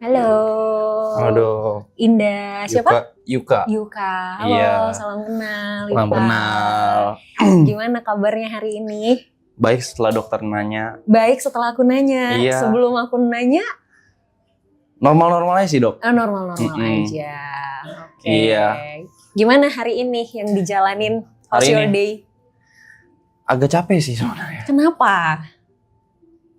Halo, Halo, Indah. Siapa? Yuka. Yuka. Halo, Iya, salam kenal, salam Yuka. kenal. Gimana kabarnya hari ini? Baik setelah dokter nanya. Baik setelah aku nanya. Iya. Sebelum aku nanya, Normal-normal aja sih dok. normal-normal Mm-mm. aja. Oke. Iya. Gimana hari ini yang dijalanin? How's Hari your ini? day? Agak capek sih sebenarnya. Kenapa?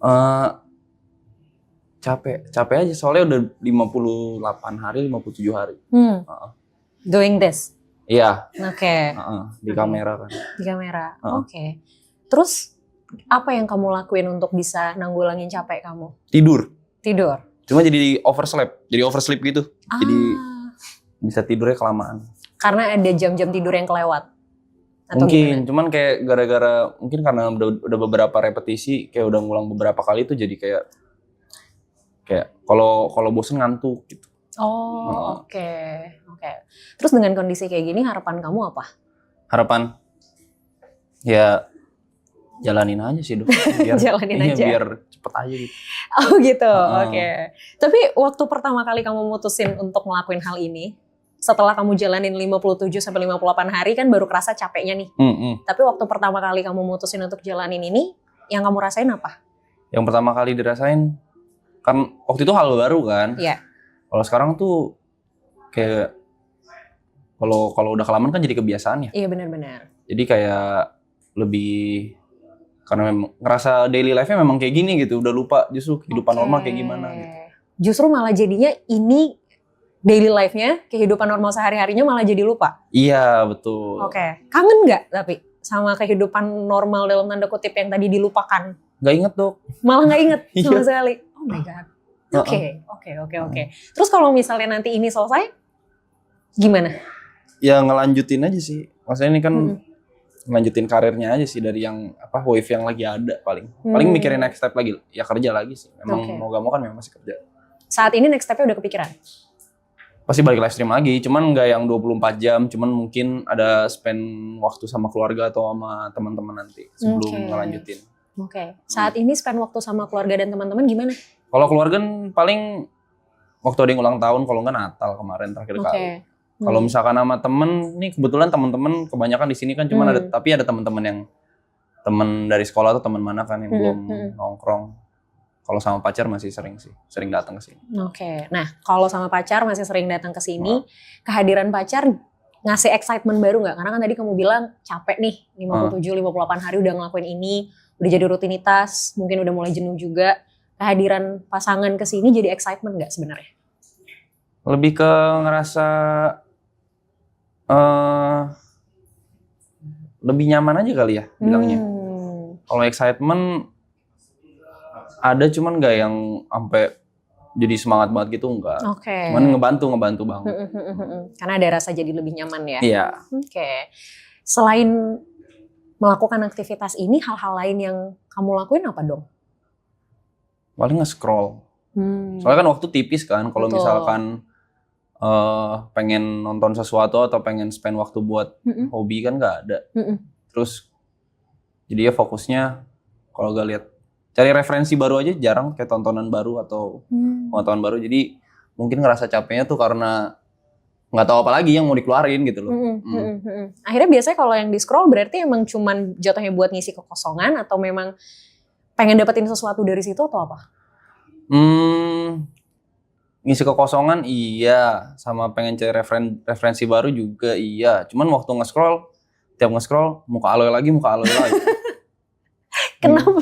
Eh, capek aja soalnya udah 58 hari, 57 hari. Heeh. Doing this? Iya, Oke. di kamera kan. Di kamera. Heeh. Oke. Terus apa yang kamu lakuin untuk bisa nanggulangin capek kamu? Tidur. Tidur. Cuma jadi oversleep gitu. Jadi bisa tidurnya kelamaan. Karena ada jam-jam tidur yang kelewat. Atau Mungkin, gimana? cuman kayak gara-gara mungkin karena udah beberapa repetisi, kayak udah ngulang beberapa kali itu jadi kayak kalau bosen ngantuk gitu. Oh, oke. Terus dengan kondisi kayak gini harapan kamu apa? Harapan ya jalanin aja sih dok. Jalanin aja. Biar cepet aja gitu. Oh gitu, Heeh. oke. Tapi waktu pertama kali kamu mutusin untuk ngelakuin hal ini, setelah kamu jalanin 57 sampai 58 hari kan baru kerasa capeknya nih. Tapi waktu pertama kali kamu mutusin untuk jalanin ini, yang kamu rasain apa? Yang pertama kali dirasain kan waktu itu hal baru kan. Iya. Kalau sekarang tuh kayak kalau udah kelamaan kan jadi kebiasaan ya. Iya benar-benar. Jadi kayak lebih karena memang ngerasa daily life-nya memang kayak gini gitu, udah lupa justru kehidupan normal kayak gimana gitu. Justru malah jadinya ini daily life-nya, kehidupan normal sehari-harinya malah jadi lupa. Iya, betul. Oke. Kangen nggak tapi sama kehidupan normal dalam tanda kutip yang tadi dilupakan? Gak inget dok. Malah nggak inget sama Iya. sekali. Oh my god. Oke. Terus kalau misalnya nanti ini selesai, gimana? Ya ngelanjutin aja sih. Maksudnya ini kan ngelanjutin karirnya aja sih dari yang wave yang lagi ada paling. Paling mikirin next step lagi, ya kerja lagi sih. Memang mau gak mau kan memang masih kerja. Saat ini next step-nya udah kepikiran? Pasti balik live stream lagi, cuman nggak yang 24 jam, cuman mungkin ada spend waktu sama keluarga atau sama teman-teman nanti sebelum ngelanjutin. Oke. Saat ini spend waktu sama keluarga dan teman-teman gimana? Kalau keluarga kan paling waktu ada yang ulang tahun, kalau nggak Natal kemarin terakhir kali. Kalau misalkan sama temen, nih kebetulan teman-teman kebanyakan di sini kan cuman tapi ada teman-teman yang teman dari sekolah atau teman mana kan yang belum nongkrong. Kalau sama pacar masih sering datang ke sini. Oke. Nah, kalau sama pacar masih sering datang ke sini, kehadiran pacar ngasih excitement baru nggak? Karena kan tadi kamu bilang capek nih, 57-58 hari udah ngelakuin ini, udah jadi rutinitas, mungkin udah mulai jenuh juga. Kehadiran pasangan ke sini jadi excitement nggak sebenarnya? Lebih ke ngerasa lebih nyaman aja kali ya bilangnya. Kalau excitement ada cuman nggak yang sampai jadi semangat banget gitu enggak. Cuman ngebantu banget. Karena ada rasa jadi lebih nyaman ya. Iya. Oke. Selain melakukan aktivitas ini, hal-hal lain yang kamu lakuin apa dong? Paling nge-scroll. Soalnya kan waktu tipis kan. Kalau misalkan pengen nonton sesuatu atau pengen spend waktu buat hobi kan nggak ada. Terus jadi ya fokusnya kalau gak lihat cari referensi baru aja jarang, kayak tontonan baru atau pengetahuan baru. Jadi mungkin ngerasa capeknya tuh karena nggak tahu apa lagi yang mau dikeluarin gitu loh. Akhirnya biasanya kalau yang di scroll berarti emang cuman jatuhnya buat ngisi kekosongan atau memang pengen dapetin sesuatu dari situ atau apa? Ngisi kekosongan iya, sama pengen cari referensi baru juga iya. Cuman waktu tiap nge-scroll muka Aloy lagi. Kenapa?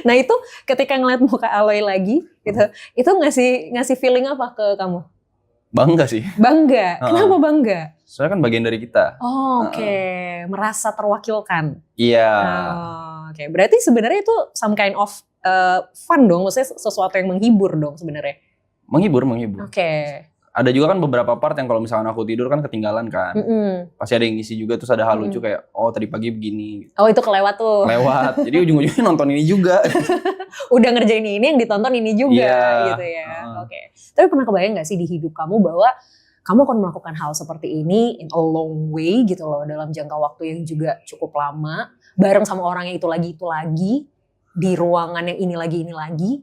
Nah itu ketika ngeliat muka Aloy lagi gitu, itu ngasih feeling apa ke kamu? Bangga sih. Bangga. Kenapa bangga? Soalnya kan bagian dari kita. Oke. Merasa terwakilkan. Iya. Oke. Berarti sebenarnya itu some kind of fun dong, maksudnya sesuatu yang menghibur dong sebenarnya. Menghibur. Oke. Ada juga kan beberapa part yang kalau misalkan aku tidur kan ketinggalan kan. Pasti ada yang ngisi juga, terus ada hal lucu kayak tadi pagi begini. Oh itu kelewat tuh. Jadi ujung-ujungnya nonton ini juga. Udah ngerjain ini yang ditonton ini juga gitu ya. Oke. Tapi pernah kebayang gak sih di hidup kamu bahwa kamu akan melakukan hal seperti ini in a long way gitu loh, dalam jangka waktu yang juga cukup lama, bareng sama orang yang itu lagi, di ruangan yang ini lagi.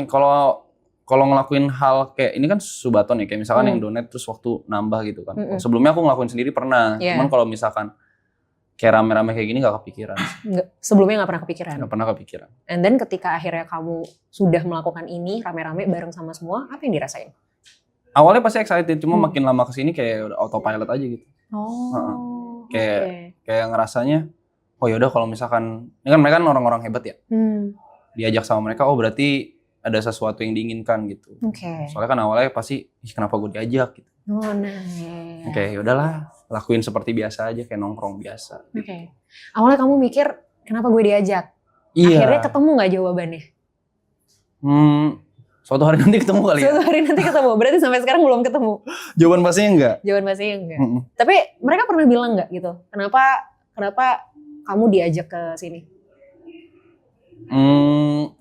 Kalau ngelakuin hal kayak ini kan subaton ya, kayak misalkan yang donate terus waktu nambah gitu kan. Sebelumnya aku ngelakuin sendiri pernah, cuman kalau misalkan kayak rame-rame kayak gini gak kepikiran. Sebelumnya gak pernah kepikiran? Gak pernah kepikiran. And then ketika akhirnya kamu sudah melakukan ini rame-rame bareng sama semua, apa yang dirasain? Awalnya pasti excited, cuma makin lama kesini kayak autopilot aja gitu. Kayak ngerasanya, oh yaudah kalau misalkan, ini kan mereka kan orang-orang hebat ya. Diajak sama mereka, oh berarti ada sesuatu yang diinginkan gitu. Soalnya kan awalnya pasti, kenapa gue diajak gitu. Oke, yaudahlah, lakuin seperti biasa aja, kayak nongkrong biasa. Awalnya kamu mikir, kenapa gue diajak? Akhirnya ketemu nggak jawabannya? Suatu hari nanti ketemu kali ya. Suatu hari nanti ketemu, berarti sampai sekarang belum ketemu. Jawaban pastinya enggak. Jawaban pastinya enggak. Tapi mereka pernah bilang nggak gitu? Kenapa kamu diajak ke sini?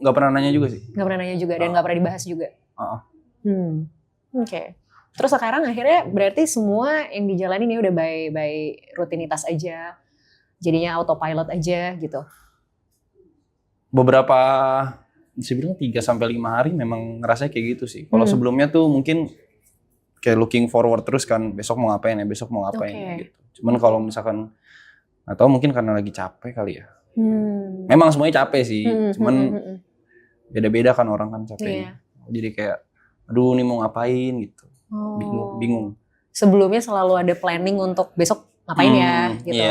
Nggak pernah nanya juga sih. Nggak pernah nanya juga dan nggak pernah dibahas juga. Terus sekarang akhirnya berarti semua yang dijalani ini udah by rutinitas aja, jadinya autopilot aja gitu. Beberapa, bisa bilang 3-5 hari memang ngerasanya kayak gitu sih. Kalau sebelumnya tuh mungkin kayak looking forward terus kan, besok mau ngapain gitu. Cuman kalau misalkan, atau mungkin karena lagi capek kali ya. Memang semuanya capek sih, cuman beda-beda kan orang kan capeknya. Jadi kayak, aduh ini mau ngapain gitu. Bingung. Sebelumnya selalu ada planning untuk besok ngapain ya gitu.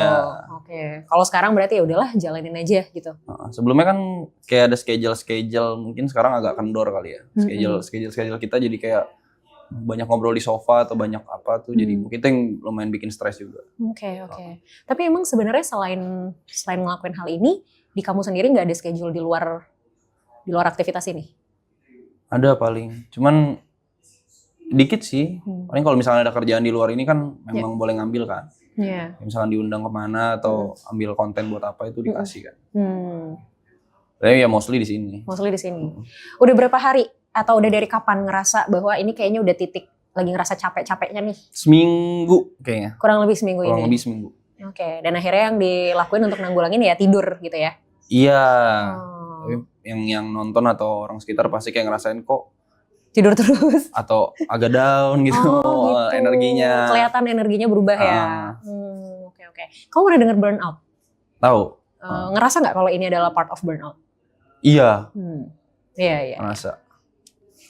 Kalau sekarang berarti ya udahlah jalanin aja gitu. Sebelumnya kan kayak ada schedule, mungkin sekarang agak kendor kali ya. Schedule kita jadi kayak banyak ngobrol di sofa atau banyak apa tuh, jadi mungkin itu yang lumayan bikin stres juga. Tapi emang sebenarnya selain ngelakuin hal ini, di kamu sendiri nggak ada schedule di luar aktivitas ini? Ada paling, cuman dikit sih. Paling kalau misalnya ada kerjaan di luar ini kan memang boleh ngambil kan. Misalkan diundang kemana atau ambil konten buat apa itu dikasih kan. Tapi ya mostly di sini. Udah berapa hari atau udah dari kapan ngerasa bahwa ini kayaknya udah titik lagi ngerasa capek-capeknya nih? Seminggu kayaknya. Kurang lebih seminggu ini. Dan akhirnya yang dilakuin untuk nanggulangin ya tidur gitu ya? Iya. Yang nonton atau orang sekitar pasti kayak ngerasain kok tidur terus atau agak down gitu, energinya. Kelihatan energinya berubah ya. Kamu pernah dengar burnout? Tahu. Ngerasa nggak kalau ini adalah part of burnout? Iya. Iya. Ngerasa.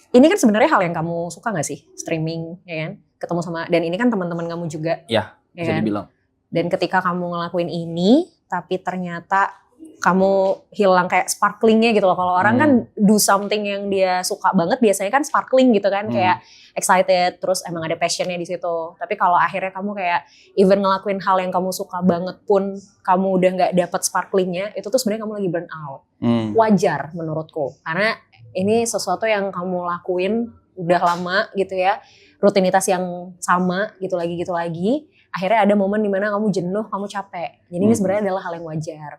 Ini kan sebenarnya hal yang kamu suka nggak sih, streaming, ya kan? Ketemu sama, dan ini kan teman-teman kamu juga. Iya. Bisa dibilang. Dan ketika kamu ngelakuin ini, tapi ternyata kamu hilang kayak sparklingnya gitu loh. Kalau orang kan do something yang dia suka banget biasanya kan sparkling gitu kan, kayak excited, terus emang ada passionnya di situ. Tapi kalau akhirnya kamu kayak even ngelakuin hal yang kamu suka banget pun kamu udah nggak dapet sparklingnya, itu tuh sebenarnya kamu lagi burn out. Wajar menurutku, karena ini sesuatu yang kamu lakuin udah lama gitu ya, rutinitas yang sama gitu lagi. Akhirnya ada momen dimana kamu jenuh, kamu capek. Jadi ini sebenarnya adalah hal yang wajar.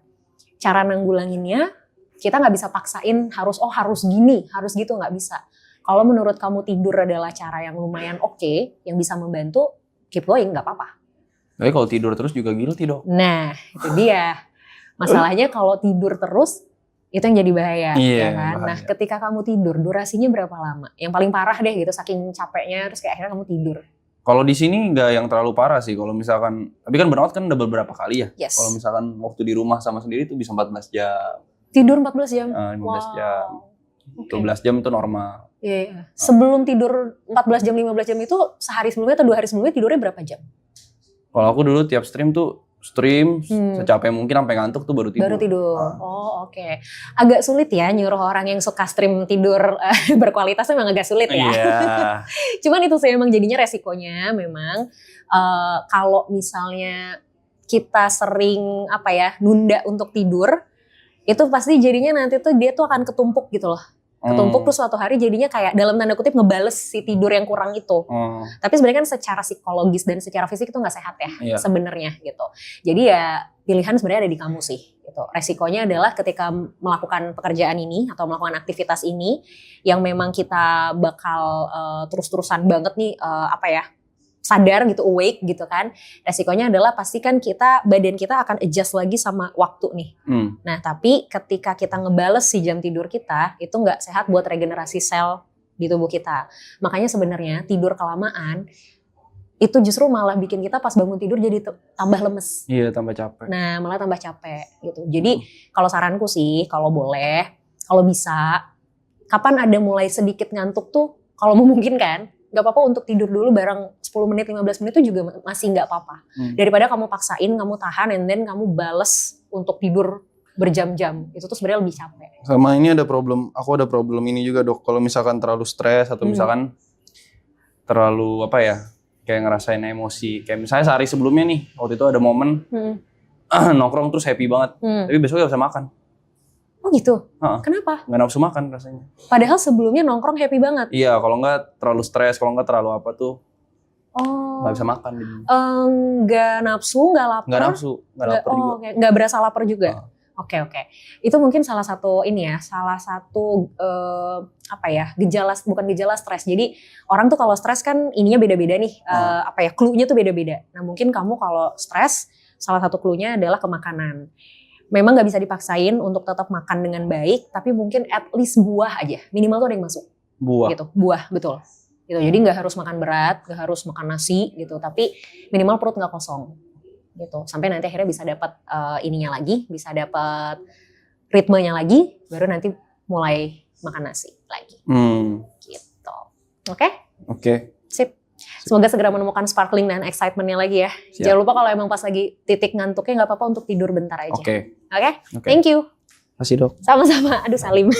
Cara nanggulanginnya, kita nggak bisa paksain harus gini, harus gitu, nggak bisa. Kalau menurut kamu tidur adalah cara yang lumayan oke, yang bisa membantu, keep going, nggak apa-apa. Tapi kalau tidur terus juga guilty dong. Nah, itu dia. Masalahnya kalau tidur terus, itu yang jadi bahaya. Ya kan? Bahaya. Nah, ketika kamu tidur, durasinya berapa lama? Yang paling parah deh gitu, saking capeknya, terus kayak akhirnya kamu tidur. Kalau di sini nggak yang terlalu parah sih. Kalau misalkan, tapi kan burnout kan udah beberapa kali ya. Kalau misalkan waktu di rumah sama sendiri tuh bisa 14 jam. Tidur 14 jam? 15 jam. 12 jam itu normal. Iya. Sebelum tidur 14 jam, 15 jam itu sehari sebelumnya atau 2 hari sebelumnya tidurnya berapa jam? Kalau aku dulu tiap stream secapek mungkin sampai ngantuk tuh baru tidur. Oke. Agak sulit ya nyuruh orang yang suka stream tidur berkualitas, memang agak sulit ya. Cuman itu sih emang jadinya resikonya memang kalau misalnya kita sering nunda untuk tidur, itu pasti jadinya nanti tuh dia tuh akan ketumpuk gitu loh. Ketumpuk tuh suatu hari jadinya kayak dalam tanda kutip ngebales si tidur yang kurang itu. Tapi sebenarnya kan secara psikologis dan secara fisik itu nggak sehat ya sebenarnya gitu. Jadi ya pilihan sebenarnya ada di kamu sih gitu. Resikonya adalah ketika melakukan pekerjaan ini atau melakukan aktivitas ini yang memang kita bakal terus-terusan banget nih sadar gitu, awake gitu kan, resikonya adalah pastikan badan kita akan adjust lagi sama waktu nih. Nah tapi ketika kita ngebales si jam tidur kita, itu nggak sehat buat regenerasi sel di tubuh kita. Makanya sebenarnya tidur kelamaan itu justru malah bikin kita pas bangun tidur jadi tambah lemes. Iya, tambah capek. Nah malah tambah capek gitu. Jadi kalau saranku sih, kalau boleh, kalau bisa, kapan ada mulai sedikit ngantuk tuh, kalau memungkinkan, gak apa-apa untuk tidur dulu bareng 10 menit, 15 menit itu juga masih gak apa-apa. Daripada kamu paksain, kamu tahan, and then kamu bales untuk tidur berjam-jam. Itu tuh sebenarnya lebih capek. Sama ini aku ada problem ini juga dok. Kalau misalkan terlalu stres atau misalkan terlalu kayak ngerasain emosi. Kayak misalnya sehari sebelumnya nih, waktu itu ada momen nongkrong terus happy banget. Tapi besoknya gak bisa makan. Oh gitu? Kenapa? Gak nafsu makan rasanya. Padahal sebelumnya nongkrong happy banget. Iya, kalau nggak terlalu stres, kalau nggak terlalu apa tuh, nggak bisa makan. Nggak nafsu, nggak lapar. Nggak nafsu, nggak lapar juga. Okay. Nggak berasa lapar juga. Oke. Itu mungkin salah satu bukan gejala stres. Jadi orang tuh kalau stres kan ininya beda-beda nih, clue-nya tuh beda-beda. Nah mungkin kamu kalau stres, salah satu clue-nya adalah ke makanan. Memang nggak bisa dipaksain untuk tetap makan dengan baik, tapi mungkin at least buah aja, minimal tuh ada yang masuk. Buah. Gitu, buah betul. Gitu. Jadi nggak harus makan berat, nggak harus makan nasi gitu, tapi minimal perut nggak kosong. Gitu. Sampai nanti akhirnya bisa dapat ininya lagi, bisa dapat ritmenya lagi, baru nanti mulai makan nasi lagi. Gitu. Oke? Sip. Semoga segera menemukan sparkling dan excitementnya lagi ya. Siap. Jangan lupa kalau emang pas lagi titik ngantuknya nggak apa-apa untuk tidur bentar aja. Oke. Thank you. Makasih dok. Sama-sama. Aduh Salim.